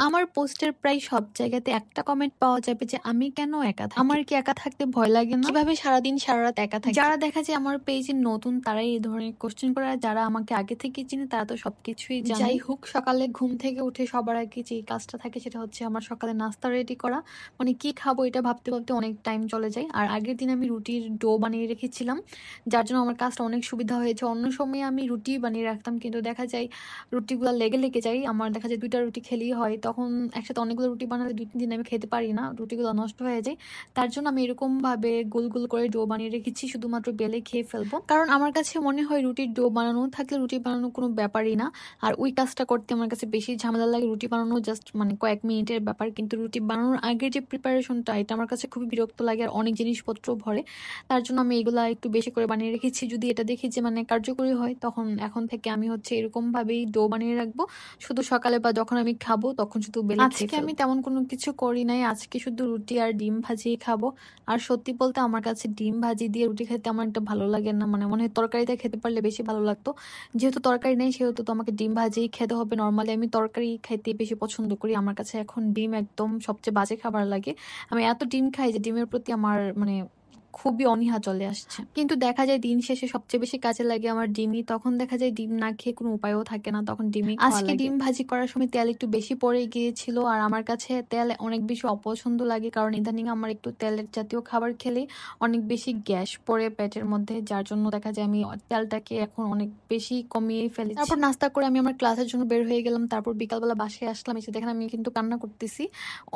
আমার পোস্টের প্রায় সব জায়গাতে একটা কমেন্ট পাওয়া যাবে যে আমি কেন একা থাকি। আমার কি একা থাকতে ভয় লাগে না? কিভাবে সারাদিন সারারাত একা থাকি? যারা দেখা যায় আমার পেজে নতুন তারাই এই ধরনের কোশ্চেন করে, আর যারা আমাকে আগে থেকে চিনে তারা তো সবকিছুই জানে। যাই হোক, সকালে ঘুম থেকে উঠে সবার আগে যে কাজটা থাকে সেটা হচ্ছে আমার সকালে নাস্তা রেডি করা। মানে কি খাবো এটা ভাবতে ভাবতে অনেক টাইম চলে যায়। আর আগের দিন আমি রুটির ডো বানিয়ে রেখেছিলাম, যার জন্য আমার কাজটা অনেক সুবিধা হয়েছে। অন্য সময় আমি রুটি বানিয়ে রাখতাম, কিন্তু দেখা যায় রুটিগুলো লেগে লেগে যায়। আমার দেখা যায় ২টা রুটি খেলেই হয়, তখন একসাথে অনেকগুলো রুটি বানালে ২-৩ দিন আমি খেতে পারি না, রুটিগুলো নষ্ট হয়ে যায়। তার জন্য আমি এরকমভাবে গোল গোল করে ডো বানিয়ে রেখেছি, শুধুমাত্র বেলে খেয়ে ফেলবো। কারণ আমার কাছে মনে হয় রুটির ডো বানানো থাকলে রুটি বানানো কোনো ব্যাপারই না। আর ওই কাজটা করতে আমার কাছে বেশি ঝামেলা লাগে। রুটি বানানো জাস্ট মানে কয়েক মিনিটের ব্যাপার, কিন্তু রুটি বানানোর আগের যে প্রিপারেশনটা এটা আমার কাছে খুবই বিরক্ত লাগে, আর অনেক জিনিসপত্র ভরে। তার জন্য আমি এগুলা একটু বেশি করে বানিয়ে রেখেছি। যদি এটা দেখি যে মানে কার্যকরী হয়, তখন এখন থেকে আমি হচ্ছে এরকম ভাবেই ডো বানিয়ে রাখবো। শুধু সকালে বা যখন আমি খাবো তখন শুধু বেলে খেয়ে ফেলবো। আজকে আমি তেমন কোনো কিছু করি নাই, আজকে শুধু রুটি আর ডিম ভাজিই খাবো। আর সত্যি বলতে আমার কাছে ডিম ভাজি দিয়ে রুটি খেতে আমার একটা ভালো লাগে না, মানে মনে হয় তরকারিতে খেতে পারলে বেশি ভালো লাগতো। যেহেতু তরকারি নেই সেহেতু তো আমাকে ডিম ভাজিই খেতে হবে। নর্মালি আমি তরকারি খাইতে বেশি পছন্দ করি, আমার কাছে এখন ডিম একদম সবচেয়ে বাজে খাবার লাগে। আমি এত ডিম খাই যে ডিমের প্রতি আমার মানে খুবই অনীহা চলে আসছে। কিন্তু দেখা যায় দিন শেষে সবচেয়ে বেশি কাজে লাগে আমার ডিমই। তখন দেখা যায় ডিম না খেয়ে কোনো উপায়ও থাকে না, তখন ডিমই খাওয়া লাগে। আজকে ডিম ভাজি করার সময় তেল একটু বেশি পড়ে গিয়েছিল, আর আমার কাছে তেল অনেক বেশি অপছন্দ লাগে, কারণ ইদানিং আমার একটু তেলের জাতীয় খাবার খেলে অনেক বেশি গ্যাস পড়ে পেটের মধ্যে, যার জন্য দেখা যায় আমি তেলটাকে এখন অনেক বেশি কমিয়ে ফেলেছি। তারপর নাস্তা করে আমি আমার ক্লাসের জন্য বের হয়ে গেলাম। তারপর বিকালবেলা বাসায় আসলাম, এসে দেখেন আমি কিন্তু কান্না করতেছি।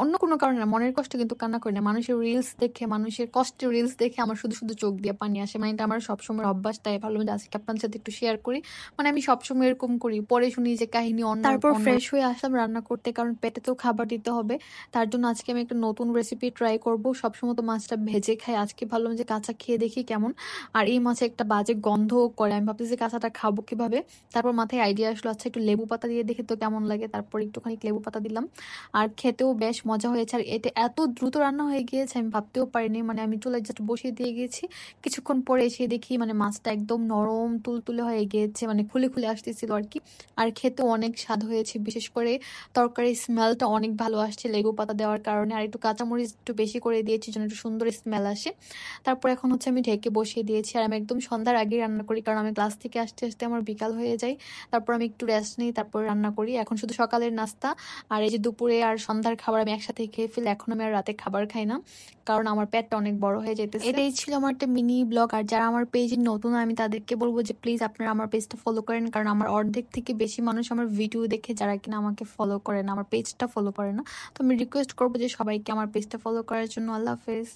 অন্য কোনো কারণে না, মনের কষ্ট কিন্তু কান্না করি না। মানুষের রিলস দেখে, মানুষের কষ্টের রিলস দেখে আমার শুধু শুধু চোখ দিয়ে পানি আসে। মানে এটা আমার সবসময় অভ্যাস, তাই ভাবলাম যে আজকে আপনার সাথে একটু শেয়ার করি। মানে আমি সবসময় এরকম করি, পরে শুনি যে কাহিনী অন্য। তারপর ফ্রেশ হয়ে আসলাম রান্না করতে, কারণ পেটে তো খাবার দিতে হবে। তার জন্য আজকে আমি একটা নতুন রেসিপি ট্রাই করব। সবসময় তো মাছটা ভেজে খাই, আজকে ভাবলাম যে কাঁচা খেয়ে দেখি কেমন। আর এই মাছে একটা বাজে গন্ধ করে, আমি ভাবতেছি যে কাঁচাটা খাবো কিভাবে। তারপর মাথায় আইডিয়া আসলো, আচ্ছা একটু লেবু পাতা দিয়ে দেখি তো কেমন লাগে। তারপর একটুখানি লেবু পাতা দিলাম, আর খেতেও বেশ মজা হয়েছে। আর এটা এত দ্রুত রান্না হয়ে গিয়েছে আমি ভাবতেও পারিনি। মানে আমি চুলায় জাস্ট বসিয়ে দিয়ে গেছি, কিছুক্ষণ পরে এসে দেখি মানে মাছটা একদম নরম তুলতুলে হয়ে গিয়েছে, মানে খুলে খুলে আসতেছিল আর কি। আর খেতে অনেক স্বাদ হয়েছে, বিশেষ করে তরকারির স্মেলটা অনেক ভালো আসছে লেবু পাতা দেওয়ার কারণে। আর একটু কাঁচামরিচ একটু বেশি করে দিয়েছি যেন একটু সুন্দর স্মেল আসে। তারপর এখন হচ্ছে আমি ঢেকে বসিয়ে দিয়েছি, আর আমি একদম সন্ধ্যার আগে রান্না করি, কারণ আমি ক্লাস থেকে আসতে আসতে আমার বিকাল হয়ে যায়। তারপর আমি একটু রেস্ট নিই, তারপর রান্না করি। এখন শুধু সকালের নাস্তা আর এই যে দুপুরে আর সন্ধ্যার খাবার আমি একসাথে খেয়ে ফেলি। এখন আমি আর রাতে খাবার খাই না, কারণ আমার পেটটা অনেক বড় হয়ে যেতেছে। এটাই ছিল আমার একটা মিনি ব্লগ। আর যারা আমার পেজে নতুন আমি তাদেরকে বলবো যে প্লিজ আপনারা আমার পেজটা ফলো করেন, কারণ আমার অর্ধেক থেকে বেশি মানুষ আমার ভিডিও দেখে যারা কিনা আমাকে ফলো করে না, আমার পেজটা ফলো করে না। তো আমি রিকোয়েস্ট করবো যে সবাইকে আমার পেজটা ফলো করার জন্য। আল্লাহ হাফেজ।